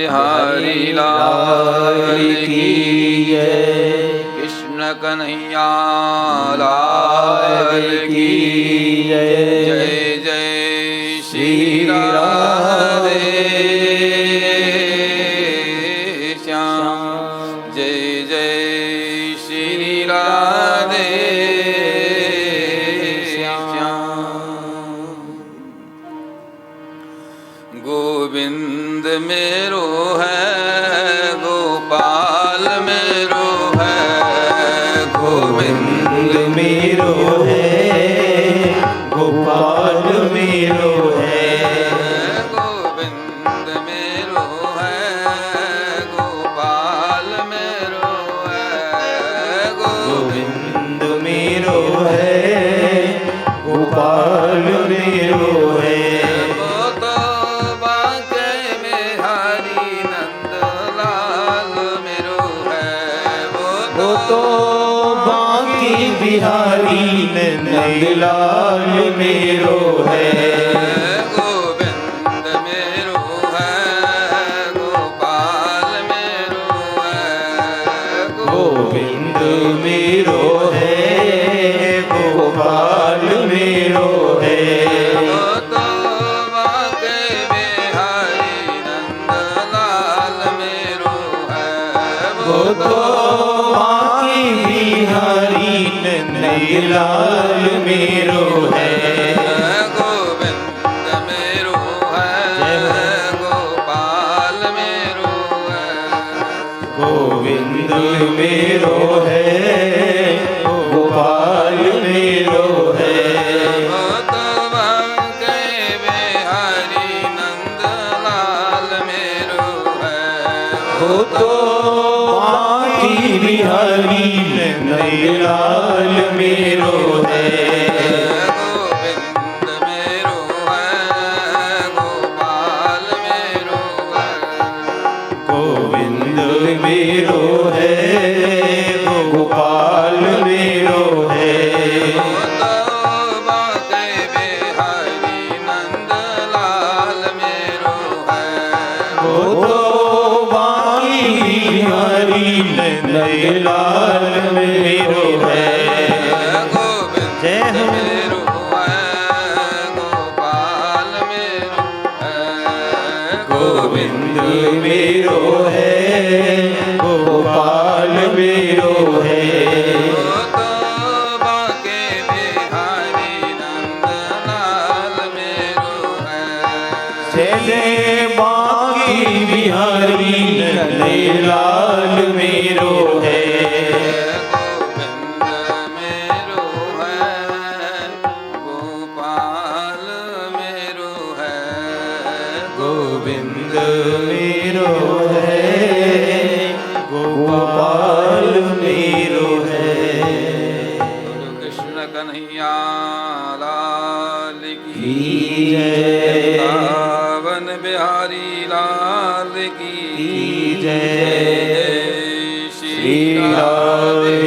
बिहारी लाल की जय। कृष्ण कन्हैया लाल की जय। जय जय श्री राधे श्याम। जय जय श्री राधे गोविंद मेरो है गोपाल मेरो है। गोविंद मेरो है गोपाल मेरो है। गोविंद मेरो है गोपाल मेरो है। गोविंद मेरो है गोपाल मेरो है। बिहारी नंदलाल मेरो है। गोविंद मेरो है गोपाल मेरो है। गोविंद मेरो है गोपाल मेरो है। तो बाके बिहारी नंदलाल मेरो है। वो तो बाकी बिहारी नंदलाल मेरो है। गोविंद मेरो है गोपाल मेरो है। गोविंद मेरो है गोपाल मेरो है। तो बाके बिहारी नंदलाल मेरो है। वो तो बाकी बिहारी नंदलाल मेरो है। गोविंद मेरो है गोपाल मेरो है। गोविंद मेरो है गोपाल मेरो है। तो बाके बिहारी नंदलाल मेरो है। वो तो बाकी बिहारी नंदलाल मेरो है। गोविंद मेरो है गोपाल मेरो है। गोविंद मेरो है गोपाल मेरो है। तो बाके बिहारी नंदलाल मेरो है। जय बाकी बिहारी नंदलाल मेरो है। गोविंद मेरो है गोपाल मेरो है। गोविंद मेरो है गोपाल मेरो है। कृष्ण कन्हैया लाल की जय। सावन बिहारी लाल की जय। श्री राधे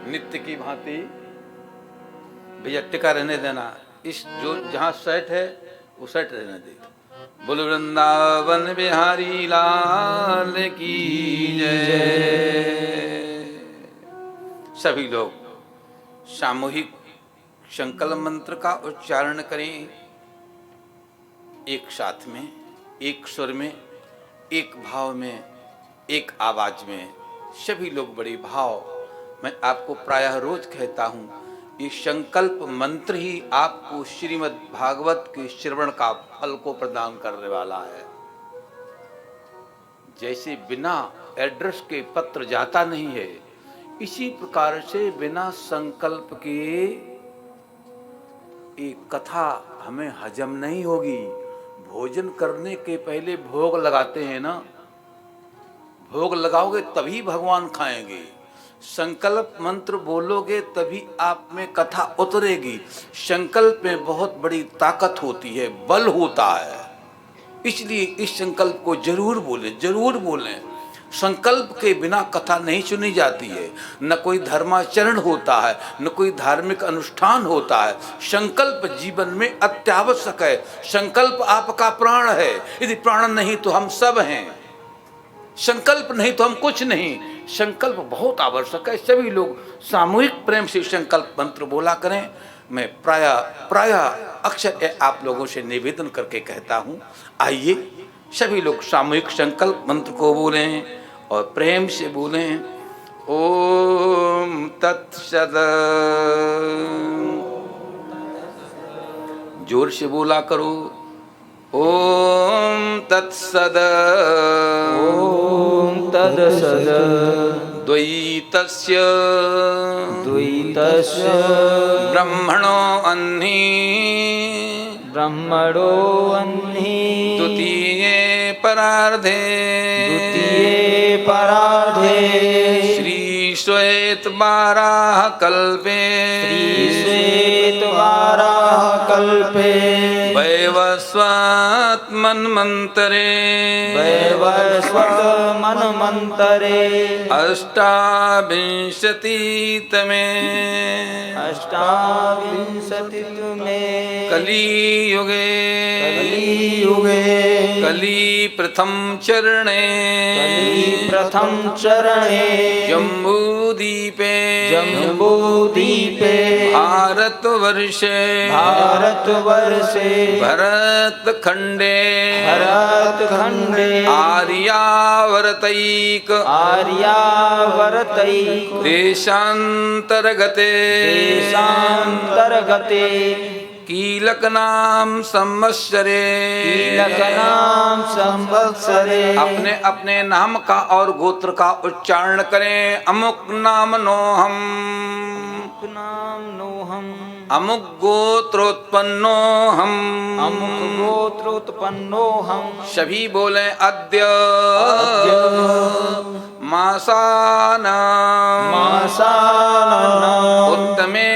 नित्य की भांति भैया टिका रहने देना। इस जो जहाँ सेट है वो सेट रहने दे। बोल वृंदावन बिहारी लाल की जय। सभी लोग सामूहिक संकल्प मंत्र का उच्चारण करें। एक साथ में, एक स्वर में, एक भाव में, एक आवाज में सभी लोग बड़े भाव। मैं आपको प्रायः रोज कहता हूँ ये संकल्प मंत्र ही आपको श्रीमद् भागवत के श्रवण का फल को प्रदान करने वाला है। जैसे बिना एड्रेस के पत्र जाता नहीं है, इसी प्रकार से बिना संकल्प के एक कथा हमें हजम नहीं होगी। भोजन करने के पहले भोग लगाते हैं ना, भोग लगाओगे तभी भगवान खाएंगे। संकल्प मंत्र बोलोगे तभी आप में कथा उतरेगी। संकल्प में बहुत बड़ी ताकत होती है, बल होता है। इसलिए इस संकल्प को जरूर बोलें, जरूर बोलें। संकल्प के बिना कथा नहीं सुनी जाती है, न कोई धर्माचरण होता है, न कोई धार्मिक अनुष्ठान होता है। संकल्प जीवन में अत्यावश्यक है। संकल्प आपका प्राण है। यदि प्राण नहीं तो हम सब हैं, संकल्प नहीं तो हम कुछ नहीं। संकल्प बहुत आवश्यक है। सभी लोग सामूहिक प्रेम से संकल्प मंत्र बोला करें। मैं प्राय अक्सर आप लोगों से निवेदन करके कहता हूँ, आइए सभी लोग सामूहिक संकल्प मंत्र को बोलें और प्रेम से बोलें। ओम तत्सद। जोर से बोला करो। ओम तत्सद। ओम तत्सद। द्वैतस्य ब्रह्मणो अन्हि द्वितीये परार्धे श्री श्वेत वाराह कल्पे वैवस्वत मन्वन्तरे अष्टाविंशतितमे कलियुगे कली प्रथम चरणे जम्बूदीपे भारतवर्षे भरतखंडे आर्यावर्तैक देशांतर्गते कीलकनाम संवत्सरे अपने अपने नाम का और गोत्र का उच्चारण करें। अमुक नाम नोहम अमुक गोत्रोत्पन्नो हम सभी बोले अद्य मासाना उत्तमे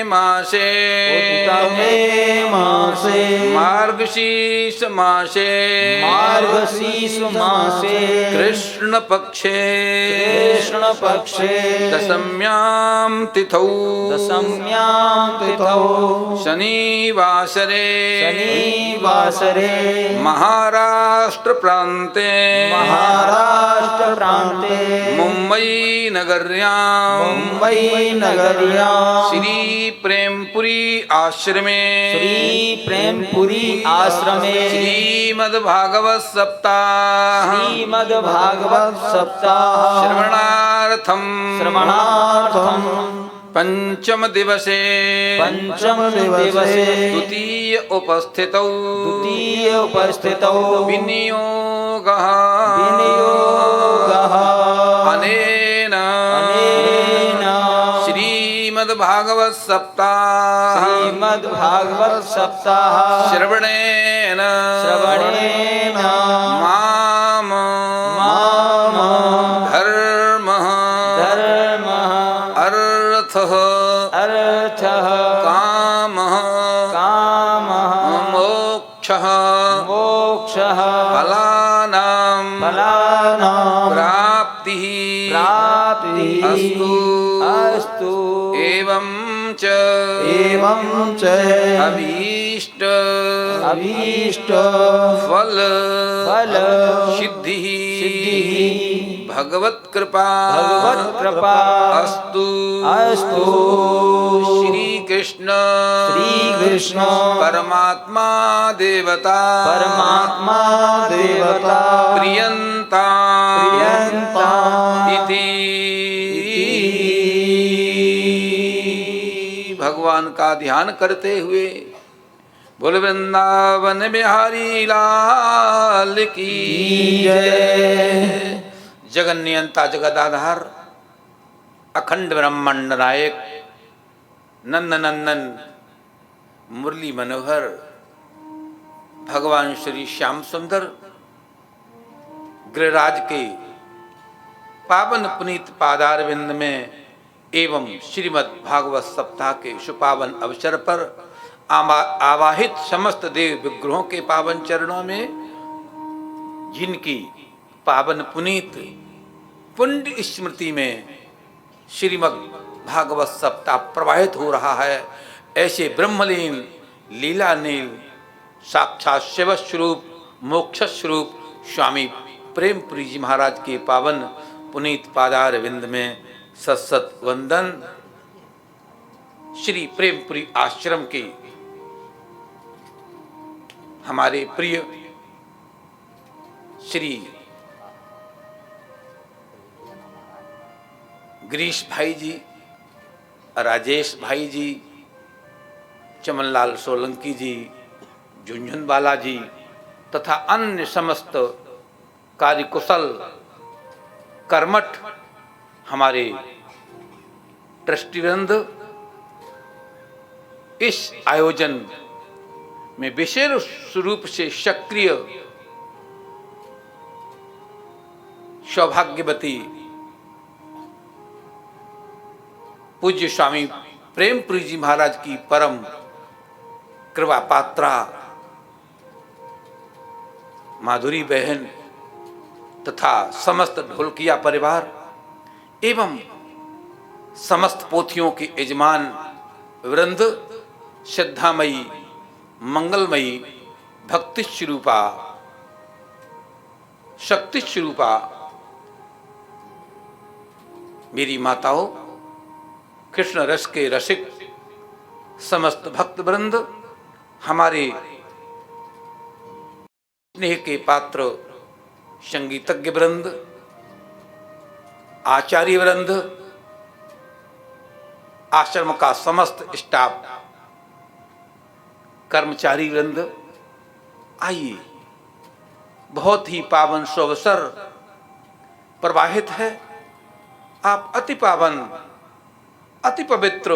मासे मार्गशीर्ष मासे कृष्ण पक्षे दशम्यां तिथौ शनिवासरे महाराष्ट्र प्रान्ते मुंबई नगर्यां श्री प्रेमपुरी आश्रमे श्रीमद्भागवत सप्ताह श्रवणार्थम पंचम दिवसे द्वितीय उपस्थितौ विनियोगः अनेन श्रीमद्भागवत सप्ताह श्रवणेन माम धर्मः अर्थः कामः मोक्षः फलानां प्राप्तिः अस्तु एवं च अभीष्ट फल सिद्धिः भगवत कृपा अस्तु श्री कृष्ण परमात्मा देवता प्रियंता इति। भगवान का ध्यान करते हुए बोल वृंदावन बिहारी लाल की जय। जगन्नियंता जगदाधार अखंड ब्रह्मांड नायक नंदनंदन मुरली मनोहर भगवान श्री श्याम सुंदर गृहराज के पावन पुनीत पादारविंद में एवं श्रीमद् भागवत सप्ताह के सुपावन अवसर पर आवाहित समस्त देव विग्रहों के पावन चरणों में जिनकी पावन पुनीत पुण्य स्मृति में श्रीमद् भागवत सप्ताह प्रवाहित हो रहा है। ऐसे ब्रह्मलीन लीला नील साक्षात शिव स्वरूप मोक्ष स्वरूप स्वामी प्रेमपुरी जी महाराज के पावन पुनीत पादार विंद में सत वंदन। श्री प्रेमपुरी आश्रम के हमारे प्रिय श्री गिरीश भाई जी, राजेश भाई जी, चमनलाल सोलंकी जी, झुंझुनवाला जी तथा अन्य समस्त कार्यकुशल कर्मठ हमारे ट्रस्टीवृंद इस आयोजन में विशेष रूप से सक्रिय सौभाग्यवती पूज्य स्वामी प्रेमपुरी जी महाराज की परम कृपा पात्रा माधुरी बहन तथा समस्त ढोलकिया परिवार एवं समस्त पोथियों के यजमान वृंद, श्रद्धामयी मंगलमयी भक्ति स्वरूपा शक्ति स्वरूपा मेरी माताओं, कृष्ण रस के रसिक समस्त भक्त वृंद, हमारे स्नेह के पात्र संगीतज्ञ वृंद, आचार्य वृंद, आश्रम का समस्त स्टाफ, कर्मचारी वृंद, आइए, बहुत ही पावन सुअवसर प्रवाहित है। आप अति पावन अति पवित्र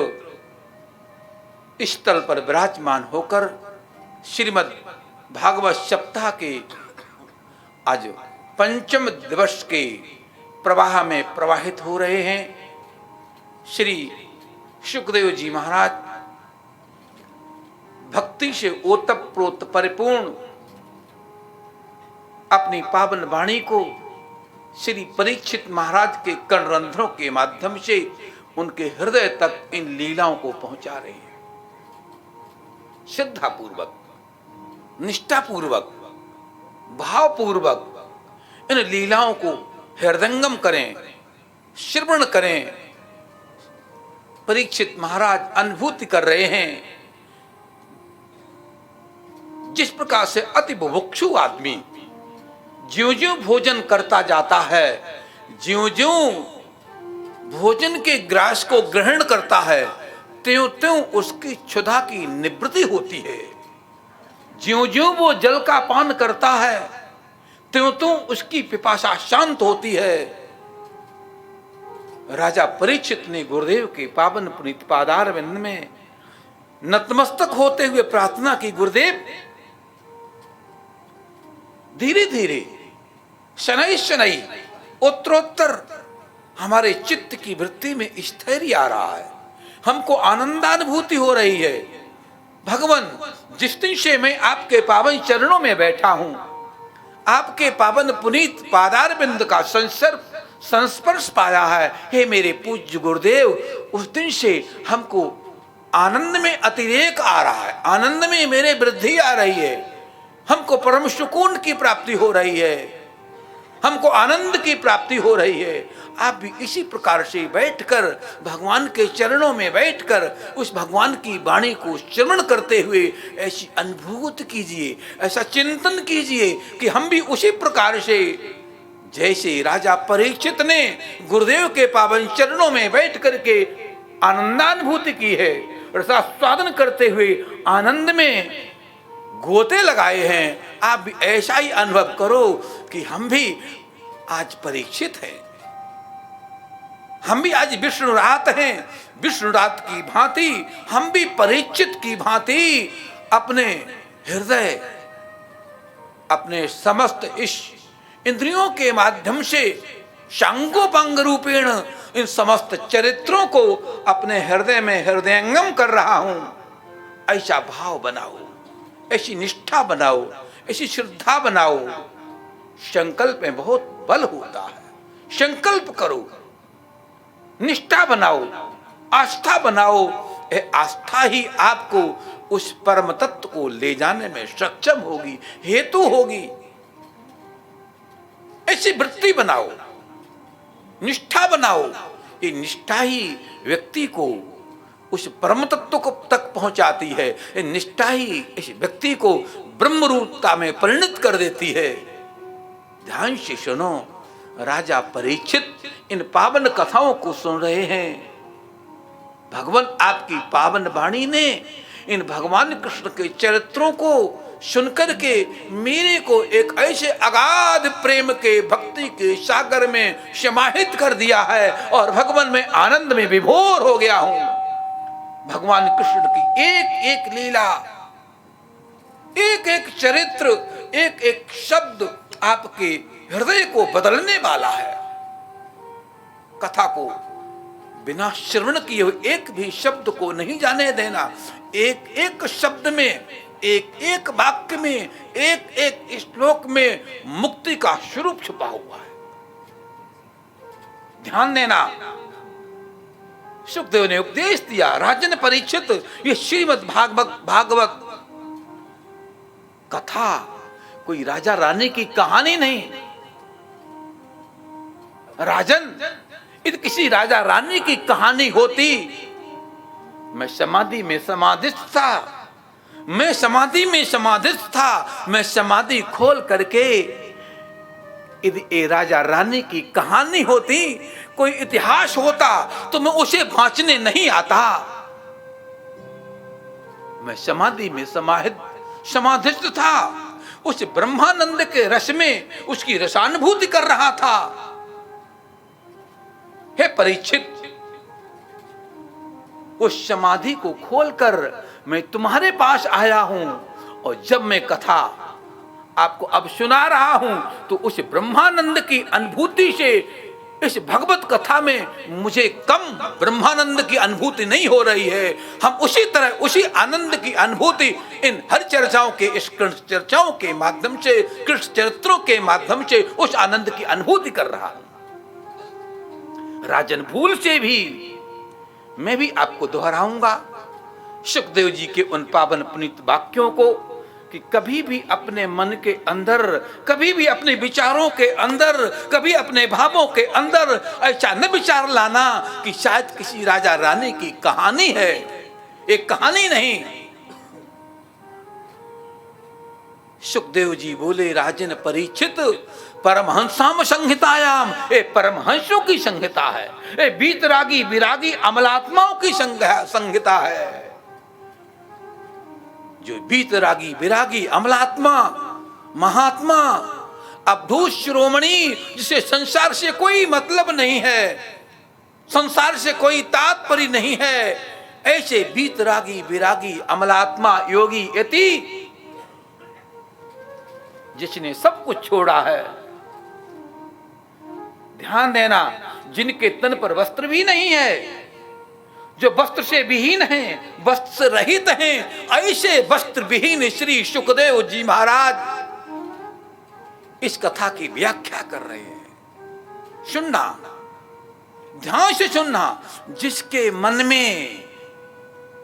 स्थल पर विराजमान होकर श्रीमद् भागवत सप्ताह के आज पंचम दिवस के प्रवाह में प्रवाहित हो रहे हैं। श्री सुखदेव जी महाराज भक्ति से ओतप्रोत परिपूर्ण अपनी पावन वाणी को श्री परीक्षित महाराज के कर्णरंध्रों के माध्यम से उनके हृदय तक इन लीलाओं को पहुंचा रहे हैं। श्रद्धापूर्वक, निष्ठापूर्वक, भावपूर्वक इन लीलाओं को हृदयंगम करें, श्रवण करें। परीक्षित महाराज अनुभूति कर रहे हैं जिस प्रकार से अति बुभुक्षु आदमी ज्यों-ज्यों भोजन करता जाता है, ज्यों-ज्यों भोजन के ग्रास को ग्रहण करता है, त्यों-त्यों उसकी क्षुधा की निवृत्ति होती है। ज्यों-ज्यों वो जल का पान करता है, त्यों-त्यों उसकी पिपासा शांत होती है। राजा परीक्षित ने गुरुदेव के पावन पुनीत पादार विंद में नतमस्तक होते हुए प्रार्थना की, गुरुदेव धीरे धीरे शनै शनै उत्तरोत्तर हमारे चित्त की वृत्ति में स्थैर्य आ रहा है, हमको आनंदानुभूति हो रही है। भगवान, जिस दिन से मैं आपके पावन चरणों में बैठा हूं, आपके पावन पुनीत पादार बिंद का संस्पर्श पाया है, हे मेरे पूज्य गुरुदेव, उस दिन से हमको आनंद में अतिरेक आ रहा है, आनंद में मेरे वृद्धि आ रही है, हमको परम सुकून की प्राप्ति हो रही है, हमको आनंद की प्राप्ति हो रही है। आप भी इसी प्रकार से बैठकर भगवान के चरणों में बैठकर उस भगवान की वाणी को श्रवण करते हुए ऐसी अनुभूति कीजिए, ऐसा चिंतन कीजिए कि हम भी उसी प्रकार से जैसे राजा परीक्षित ने गुरुदेव के पावन चरणों में बैठ करके आनंदानुभूति की है, रसास्वादन करते हुए आनंद में गोते लगाए हैं, आप भी ऐसा ही अनुभव करो कि हम भी आज परीक्षित हैं, हम भी आज विष्णु रात हैं, विष्णु रात की भांति हम भी परीक्षित की भांति अपने हृदय, अपने समस्त इस इंद्रियों के माध्यम से शांगोपांग रूपेण इन समस्त चरित्रों को अपने हृदय में हृदयंगम कर रहा हूं। ऐसा भाव बनाओ, ऐसी निष्ठा बनाओ, ऐसी श्रद्धा बनाओ। संकल्प में बहुत बल होता है, संकल्प करो, निष्ठा बनाओ, आस्था बनाओ। यह आस्था ही आपको उस परम तत्व को ले जाने में सक्षम होगी, हेतु होगी। ऐसी वृत्ति बनाओ, निष्ठा बनाओ। ये निष्ठा ही व्यक्ति को उस परम तत्व को तक पहुंचाती है। ये निष्ठा ही इस व्यक्ति को ब्रह्म रूपता में परिणत कर देती है। ध्यान से सुनो, राजा परीक्षित इन पावन कथाओं को सुन रहे हैं। भगवान आपकी पावन वाणी ने इन भगवान कृष्ण के चरित्रों को सुनकर के मेरे को एक ऐसे अगाध प्रेम के भक्ति के सागर में समाहित कर दिया है और भगवान में आनंद में विभोर हो गया हूं। भगवान कृष्ण की एक एक लीला, एक एक चरित्र, एक एक शब्द आपके हृदय को बदलने वाला है। कथा को बिना श्रवण किए हुए एक भी शब्द को नहीं जाने देना। एक एक शब्द में, एक एक वाक्य में, एक एक श्लोक में मुक्ति का स्वरूप छुपा हुआ है। ध्यान देना। सुखदेव ने उपदेश दिया, राजन परीक्षित, ये श्रीमद् भागवत कथा कोई राजा रानी की कहानी नहीं। राजन, यदि किसी राजा रानी की कहानी होती, मैं समाधि में समाधिस्थ था, मैं समाधि में समाधिस्थ था, मैं समाधि खोल करके, यदि ये राजा रानी की कहानी होती, कोई इतिहास होता, तो मैं उसे वांचने नहीं आता। मैं समाधि में समाधिस्थ था, उस ब्रह्मानंद के रस में उसकी रसानुभूति कर रहा था। हे परीक्षित, उस समाधि को खोलकर मैं तुम्हारे पास आया हूं और जब मैं कथा आपको अब सुना रहा हूं तो उस ब्रह्मानंद की अनुभूति से इस भगवत कथा में मुझे कम ब्रह्मानंद की अनुभूति नहीं हो रही है। हम उसी तरह उसी आनंद की अनुभूति इन हर चर्चाओं के, इस कृष्ण चर्चाओं के माध्यम से, कृष्ण चरित्रों के माध्यम से उस आनंद की अनुभूति कर रहा हूं। राजन, भूल से भी मैं भी आपको दोहराऊंगा सुखदेव जी के उन पावन पुनीत वाक्यों को कि कभी भी अपने मन के अंदर, कभी भी अपने विचारों के अंदर, कभी अपने भावों के अंदर ऐसा न विचार लाना कि शायद किसी राजा रानी की कहानी है। एक कहानी नहीं। सुखदेव जी बोले, राजन परीक्षित, परमहंसाम संहितायाम, ये परमहंसों की संहिता है, ये बीतरागी विरागी अमलात्माओं की संहिता है। जो बीतरागी विरागी अमलात्मा, महात्मा, अवधूत शिरोमणि, जिसे संसार से कोई मतलब नहीं है, संसार से कोई तात्पर्य नहीं है, ऐसे बीतरागी विरागी अमलात्मा योगी यति, जिसने सब कुछ छोड़ा है। ध्यान देना, जिनके तन पर वस्त्र भी नहीं है, जो वस्त्र से विहीन हैं, वस्त्र से रहित हैं, ऐसे वस्त्र विहीन श्री सुखदेव जी महाराज इस कथा की व्याख्या कर रहे हैं। सुनना, ध्यान से सुनना। जिसके मन में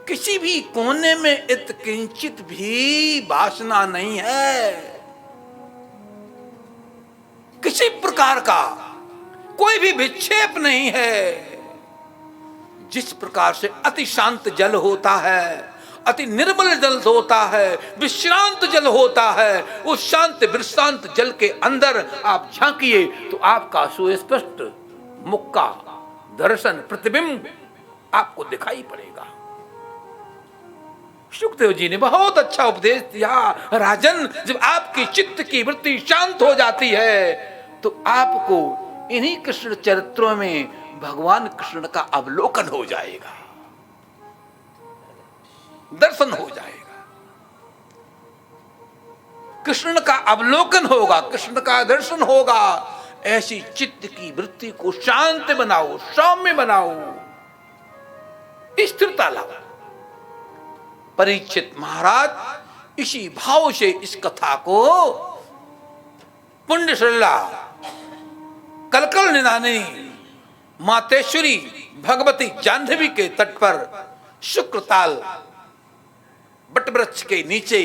किसी भी कोने में इत किंचित भी वासना नहीं है, किसी प्रकार का कोई भी विक्षेप नहीं है, जिस प्रकार से अति शांत जल होता है, अति निर्मल जल होता है, विश्रांत जल होता है, उस शांत विश्रांत जल के अंदर आप झांकिए तो आपका सुस्पष्ट मुख का दर्शन, प्रतिबिंब आपको दिखाई पड़ेगा। सुखदेव जी ने बहुत अच्छा उपदेश दिया। राजन, जब आपकी चित्त की वृत्ति शांत हो जाती है तो आपको इन्हीं कृष्ण चरित्रों में भगवान कृष्ण का अवलोकन हो जाएगा, दर्शन हो जाएगा, कृष्ण का अवलोकन होगा, कृष्ण का दर्शन होगा। ऐसी चित्त की वृत्ति को शांत बनाओ, सौम्य बनाओ, स्थिरता लाओ। परीक्षित महाराज इसी भाव से इस कथा को पुण्यश्रला कलकल निनानी मातेश्वरी भगवती जाह्नवी के तट पर शुक्रताल बटवृक्ष के नीचे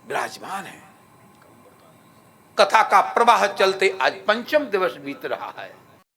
विराजमान है। कथा का प्रवाह चलते आज पंचम दिवस बीत रहा है।